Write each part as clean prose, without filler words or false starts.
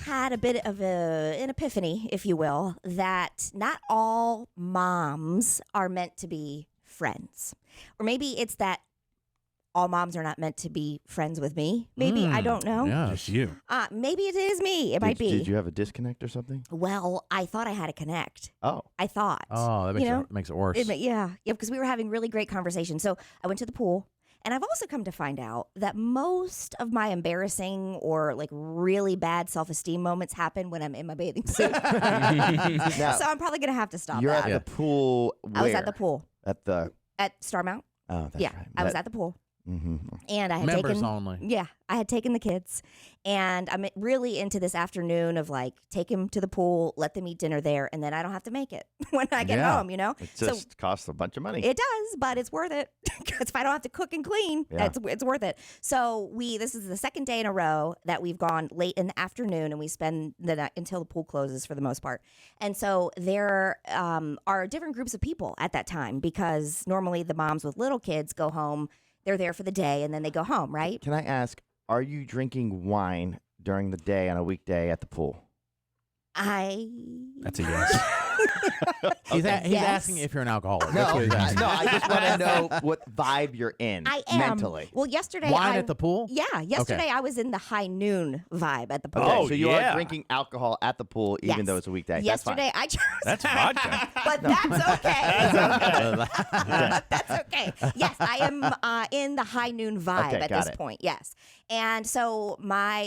had a bit of an epiphany, if you will, that not all moms are meant to be friends. Or maybe it's that all moms are not meant to be friends with me. Maybe, I don't know. Yeah, it's you. Maybe it is me. It might be. Did you have a disconnect or something? Well, I thought I had a connect. Oh. I thought. Oh, that makes it worse. Yeah, because we were having really great conversation. So I went to the pool. And I've also come to find out that most of my embarrassing or like really bad self-esteem moments happen when I'm in my bathing suit. So I'm probably going to have to stop You're that. at the pool where? I was at the pool. At Star Mount. Oh, that's yeah, right. I was at the pool. Mm-hmm. And I had Members taken only. Yeah, I had taken the kids, and I'm really into this afternoon of like take them to the pool, let them eat dinner there, and then I don't have to make it when I get home. You know, it just costs a bunch of money. It does, but it's worth it because if I don't have to cook and clean, it's worth it. So this is the second day in a row that we've gone late in the afternoon, and we spend the night until the pool closes for the most part. And so there are different groups of people at that time because normally the moms with little kids go home. They're there for the day, and then they go home, right? Can I ask, are you drinking wine during the day on a weekday at the pool? That's a yes. He's asking if you're an alcoholic. No, That's what he's asking. I just want to know what vibe you're in I am. mentally. Well, yesterday Wine at the pool? Yeah, yesterday I was in the high noon vibe at the pool. Okay, so you are drinking alcohol at the pool even though it's a weekday. Yesterday I chose. That's vodka. But that's okay. That's okay. Yes, I am in the high noon vibe at this point. Yes. And so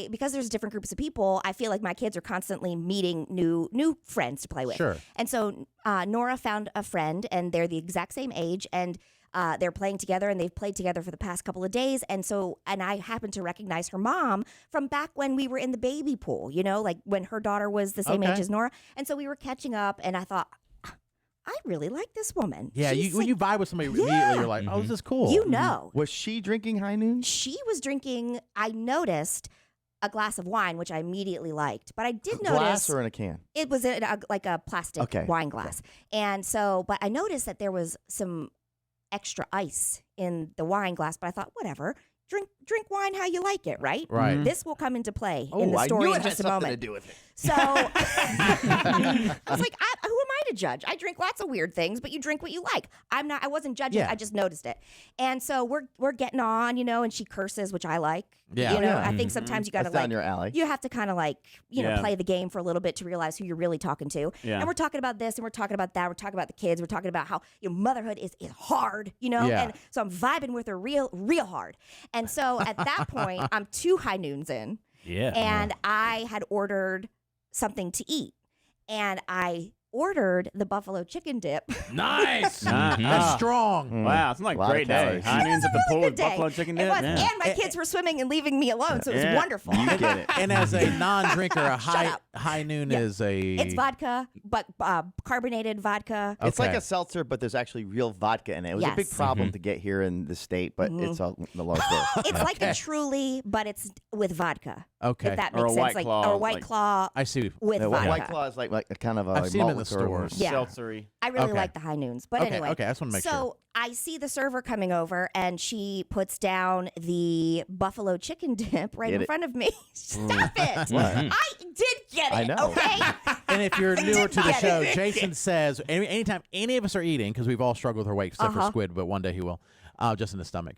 because there's different groups of people, I feel like my kids are constantly meeting new friends to play with. Sure. And so Nora found a friend, and they're the exact same age, and they're playing together, and they've played together for the past couple of days. And I happened to recognize her mom from back when we were in the baby pool, like when her daughter was the same age as Nora. And so we were catching up, and I thought, I really like this woman. Yeah, when you vibe with somebody immediately, you're like, oh, this is cool. You know. Was she drinking high noon? She was drinking, I noticed, a glass of wine, which I immediately liked. But I did notice. Glass or in a can? It was like a plastic wine glass. Okay. And so, but I noticed that there was some extra ice in the wine glass, but I thought, whatever. Drink wine how you like it, right? Right. This will come into play in the story in just a moment. To do with it. So I was like, who am I to judge? I drink lots of weird things, but you drink what you like. I wasn't judging. I just noticed it. And so we're getting on, and she curses, which I like. Yeah. I think sometimes you got to down your alley. You have to kind of play the game for a little bit to realize who you're really talking to. Yeah. And we're talking about this, and we're talking about that. We're talking about the kids. We're talking about how motherhood is hard, Yeah. And so I'm vibing with her real hard. And so at that point, I'm 2 high noons in. Yeah. And I had ordered something to eat. And I ordered the buffalo chicken dip. Nice. That's strong. Wow, it's like a great day. calories. High noons at the pool with Good day. buffalo chicken It dip. was. Yeah. And my kids were swimming and leaving me alone, so it was wonderful. You get it. And as a non-drinker, a up. high noon is a... It's vodka, but carbonated vodka. It's like Okay. a seltzer, but there's actually real vodka in it. It was a big Yes. problem to get here in the state, but it's a long story. It's like a Truly, but it's with vodka. Okay. If that Or a makes sense. White Claw, Or a White like- Claw I see. with The vodka. White Claw is like a kind of a I've seen them in the malt liqueur. stores. Yeah. Seltzery. I really Okay. like the high noons. But Okay, anyway. okay, I just wanna make so sure. I see the server coming over, and she puts down the buffalo chicken dip right Get in it. front of me. Stop it. What? I did get it. I know. Okay. And if you're newer to the get show, it. Jason says anytime any of us are eating, because we've all struggled with our weight, except for Squid, but one day he will, just in the stomach.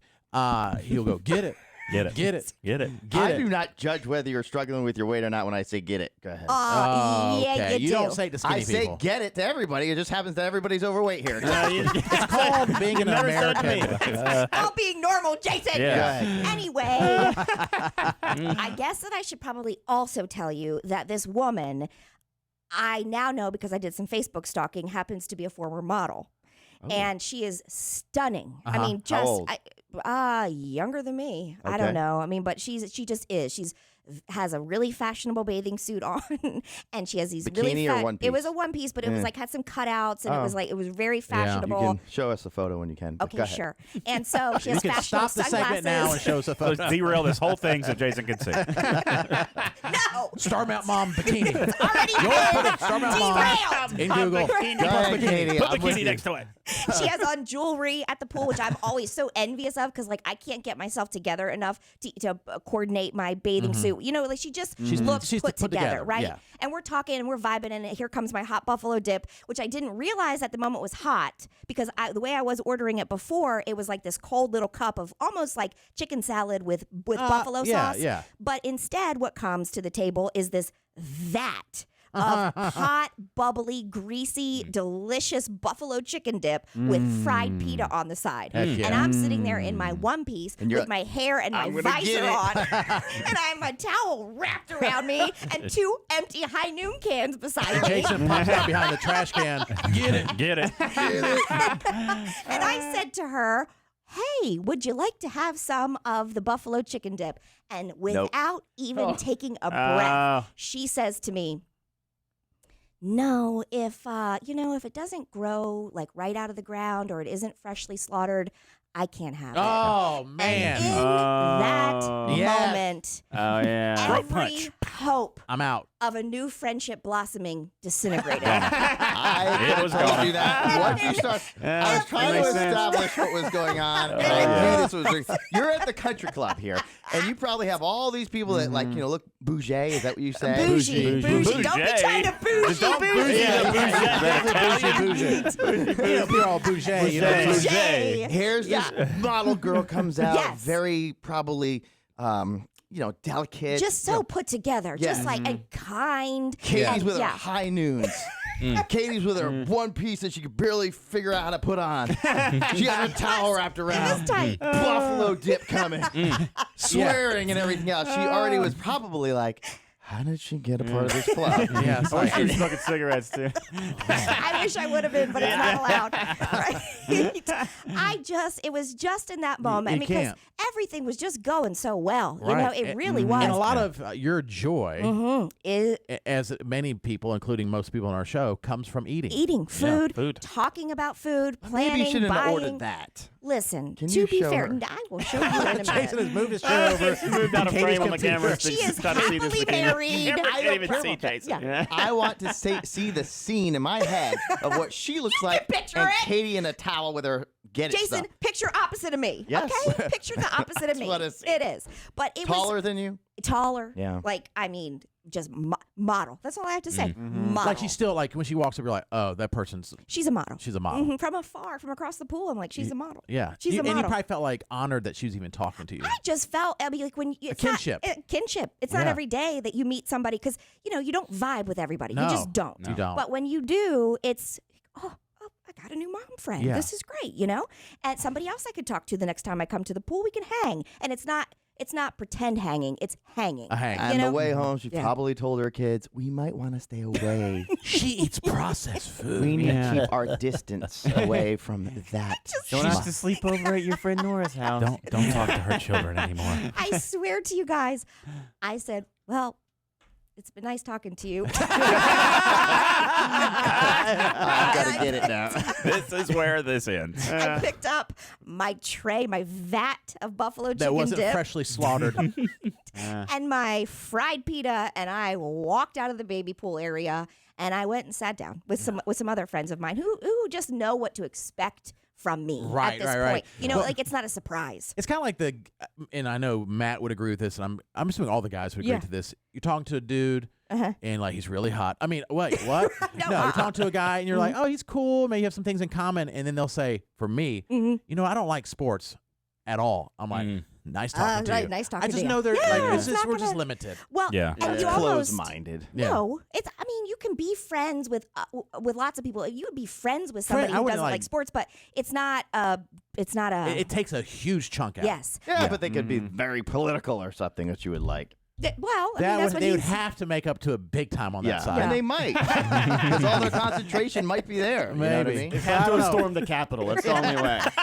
He'll go, get it. Get it. Get it. Get it. Get I it. do not judge whether you're struggling with your weight or not when I say get it. Go ahead. Oh, Yeah, okay. you You don't do. say it to skinny I say people. get it to everybody. It just happens that everybody's overweight here. It's called being an never said it to American. All being normal, Jason. Yeah. Go ahead. Anyway, I guess that I should probably also tell you that this woman, I now know because I did some Facebook stalking, happens to be a former model. And she is stunning. I mean, How just old? younger than me. I Okay. don't know. I mean, but she just is. She's has a really fashionable bathing suit on, and she has these really Bikini or one It was piece? a one piece, but it was like had some cutouts, and it was very You fashionable. can show us a photo when you can. but go Okay, ahead. sure. And so she You has can fashionable stop the sunglasses. segment now and show us a Let's photo. derail this whole thing so Jason can see. No, Star Mount Mom bikini. already Go put it, Star Mount Mom derailed. in Google. Go ahead, Katie. Put I'm with bikini you. next to it. She has on jewelry at the pool, which I'm always so envious of because, like, I can't get myself together enough to coordinate my bathing suit. You know, like she just looks she's put put together, right? yeah. And we're talking and we're vibing, and here comes my hot buffalo dip, which I didn't realize at the moment was hot because the way I was ordering it before, it was like this cold little cup of almost like chicken salad with buffalo sauce. Yeah. But instead, what comes to the table is this vat of hot, bubbly, greasy, delicious buffalo chicken dip with fried pita on the side. Heck yeah. And I'm sitting there in my one piece with my hair and my visor on. And I have my towel wrapped around me and 2 empty High Noon cans beside me. Jason pops out behind the trash can. Get it. Get it. And I said to her, hey, would you like to have some of the buffalo chicken dip? And without even taking a breath, she says to me, no, if if it doesn't grow like right out of the ground or it isn't freshly slaughtered, I can't have it. Oh, man. And in that Yes. moment, Oh, yeah. every hope I'm out. of a new friendship blossoming disintegrated. I It was told gone. you that. Once you start, I was trying to makes sense. establish what was going on, and I knew this was. You're at the country club here, and you probably have all these people that look bougie. Is that what you say? Bougie. Bougie. Don't be trying to bougie. Don't You're all bougie. You know? Bougie. Here's this model girl comes out, Yes. very probably, delicate. Just so put together, Yes. just like and kind. Katie's and, with her high noons. Katie's with her one piece that she could barely figure out how to put on. She has her towel wrapped around. This tight. Buffalo dip coming. Swearing and everything else. She already was probably like, how did she get a part of this club? Yeah, it's I wish like, you were smoking cigarettes, too. I wish I would have been, but it's not allowed. Right? It was just in that moment you because can't. everything was just going so well. Right. You know, it really was. and a lot of your joy, Is as many people, including most people on our show, comes from eating. eating food, food. talking about food, planning, Maybe you shouldn't have buying. ordered that. Listen, Can to you be show fair, her? I will show you in a minute. Jason has moved his chair over. He moved out of Katie's frame on the computer. camera. She is Trying to see this happily bikini. married. I I can't don't even care see about that. Jason. I want to see the scene in my head of what she looks like, picture and it. Katie in a towel with her Jason, stuff. picture opposite of me. Yes. Okay? Picture the opposite of me. what I see. It is. But it Taller was than you. taller. Yeah. Like, I mean, just model. That's all I have to say. Model. Like she's still like when she walks up, you're like, oh, that person's She's a model. she's a model. From afar, from across the pool, I'm like, she's a model. Yeah, She's a and you model. probably felt like honored that she was even talking to you. I just felt, I mean, like when it's kinship. Not, kinship. It's not Yeah. every day that you meet somebody because, you don't vibe with everybody. No, You just don't. you don't. But when you do, it's, I got a new mom friend. Yeah. This is great, And somebody else I could talk to the next time I come to the pool, we can hang. And it's not pretend hanging, it's hanging. A hang. On know? the way home, she Yeah. probably told her kids, we might want to stay away. She eats processed food. We need to keep our distance away from that. Don't ask to sleep over at your friend Nora's house. Don't talk to her children anymore. I swear to you guys, I said, well, it's been nice talking to you. I've got to get it now. This is where this ends. I picked up my tray, my vat of buffalo chicken That wasn't dip, freshly slaughtered. and my fried pita, and I walked out of the baby pool area, and I went and sat down with some other friends of mine who just know what to expect from me Right, at this right, point. right. Well, Well- like it's not a surprise. It's kind of like and I know Matt would agree with this, and I'm assuming all the guys would agree Yeah. to this. You're talking to a dude, and like he's really hot. I mean, wait, what? No, You're talking to a guy, and you're like, oh, he's cool. Maybe you have some things in common, and then they'll say, for me, I don't like sports at all. I'm like, nice talking to right, you. nice talking I to just you. know they're Yeah, like, it's not we're just gonna- limited. Well, Yeah. and you almost Close-minded. Yeah. No, I mean, you can be friends with lots of people. You would be friends with somebody I who wouldn't doesn't like like- sports, but it's not a. It takes a huge chunk out. Yes. Yeah, but they could be very political or something that you would like. Well, I mean, that's what They would he's. have to make up to a big time on that side. And they might. Because all their concentration might be there. You know what I Maybe. mean? They have to storm the Capitol. That's the only way. If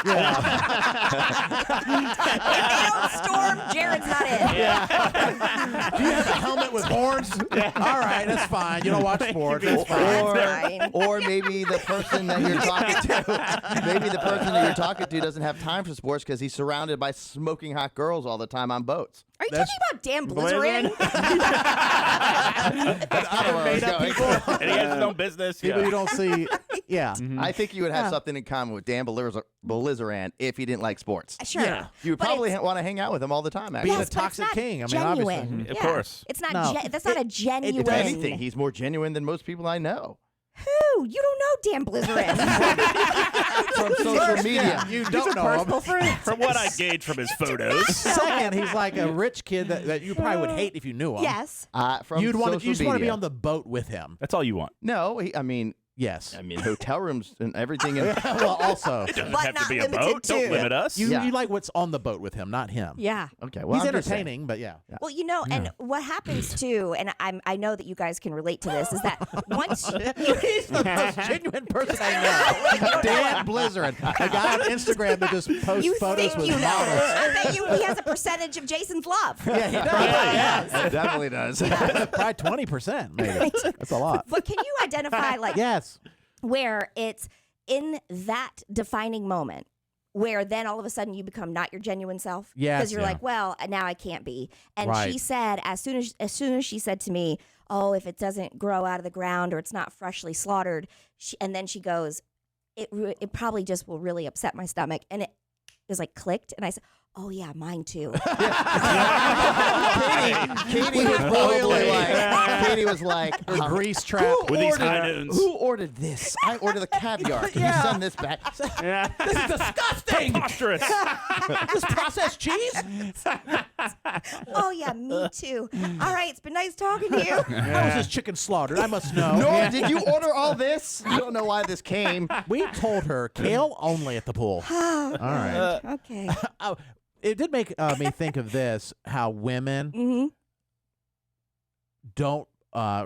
they don't storm, Jared's not in. Do you have a helmet with horns? All right, that's fine. You don't watch sports. That's fine. fine. Or maybe the person that you're talking to, doesn't have time for sports because he's surrounded by smoking hot girls all the time on boats. Are you That's- talking about Dan Blizzard? Other made up people. And he has his own business. People Yeah. you don't see. Yeah. I think you would have something in common with Dan Bellizaran if he didn't like sports. Sure. Yeah. You would probably want to hang out with him all the time, actually. Being Yes, a but it's toxic not king. I mean, genuine. obviously. Of Yeah. course. It's not. No. That's not a genuine. If anything, he's more genuine than most people I know. Who? You don't know Dan Blizzaran. From social media. You don't know him. From what I gauge from his photos. Second, he's like a rich kid that you probably would hate if you knew him. Yes. From You social just want to be media. on the boat with him. That's all you want. No, Yes. hotel rooms and everything. And Well, also, It doesn't But have to not be a limited boat. to. Don't limit us. you Yeah. like what's on the boat with him, not him. Yeah. okay, well, He's I'm just saying. entertaining, but yeah. Well, and what happens too, and I know that you guys can relate to this, is that once He's the most genuine person I know. Dan Blizzard, a guy on Instagram that just posts you photos think with you know, models. I bet he has a percentage of Jason's love. Yeah, he does. Yeah, it definitely does. Probably 20%, maybe. That's a lot. But can you identify Yes. where it's in that defining moment where then all of a sudden you become not your genuine self? Yes, Because you're yeah. like, well, now I can't be. And Right. she said, as soon as she said to me, oh, if it doesn't grow out of the ground or it's not freshly slaughtered, and then she goes, it probably just will really upset my stomach. And it was like clicked. And I said, oh, yeah, mine too. Katie was probably like, Katie was like, The grease trap. With these high noons. Who ordered this? I ordered the caviar. Can you send this back? Yeah. This is disgusting. Preposterous. This processed cheese? Oh, yeah, me too. All right, it's been nice talking to you. How was this chicken slaughtered? I must know. No, did you order all this? I don't know why this came. We told her kale only at the pool. All right. Okay. Oh, it did make me think of this: how women Mm-hmm. don't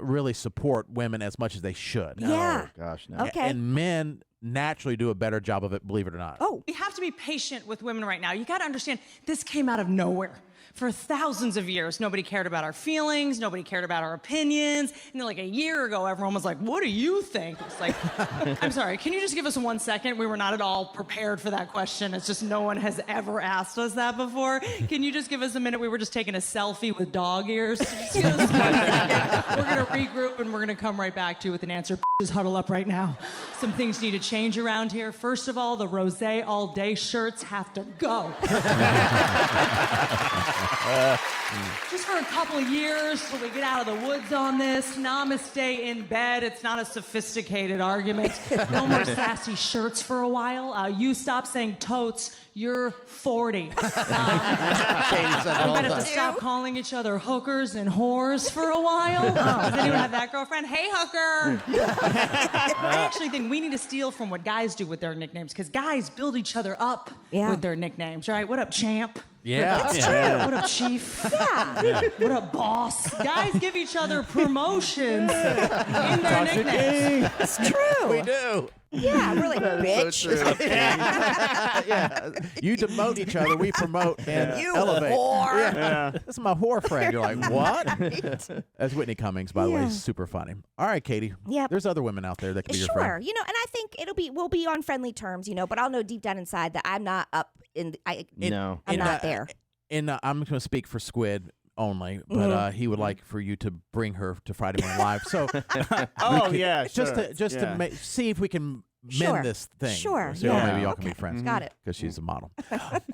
really support women as much as they should. Yeah. Oh, gosh, no. Okay. And men naturally do a better job of it, believe it or not. Oh. We have to be patient with women right now. You got to understand, this came out of nowhere. For thousands of years, nobody cared about our feelings, nobody cared about our opinions. And then like a year ago, everyone was like, what do you think? It's like, I'm sorry, can you just give us 1 second? We were not at all prepared for that question. It's just no one has ever asked us that before. Can you just give us a minute? We were just taking a selfie with dog ears. Just give us 1 second. We're going to regroup and we're going to come right back to you with an answer. Just huddle up right now. Some things need to change around here. First of all, the rosé all day shirts have to go. Just for a couple of years till we get out of the woods on this. Namaste in bed. It's not a sophisticated argument. No more sassy shirts for a while. You stop saying totes. You're 40. We better stop calling each other hookers and whores for a while. Does anyone have that girlfriend? Hey, hooker. I actually think we need to steal from what guys do with their nicknames, because guys build each other up with their nicknames, right? What up, champ? Yeah. What up, chief? Yeah. What up, boss? Guys give each other promotions in their nicknames. It's true. We do. Yeah, really, bitch. So true. Yeah. You demote each other, we promote and You elevate. whore. Yeah. This is my whore friend. You're like, what? That's Whitney Cummings, by the way. Yeah. Super funny. All right, Katie. Yep. There's other women out there that can be your Sure, friend. and I think we'll be on friendly terms, but I'll know deep down inside that I'm not up No. I'm And, not there. And I'm going to speak for Squid only, but he would like for you to bring her to Friday Morning Live. So Oh, yeah, just sure. to see if we can mend Sure. this thing. Sure, So yeah. maybe y'all can Okay. be friends. Got it. Because she's a model.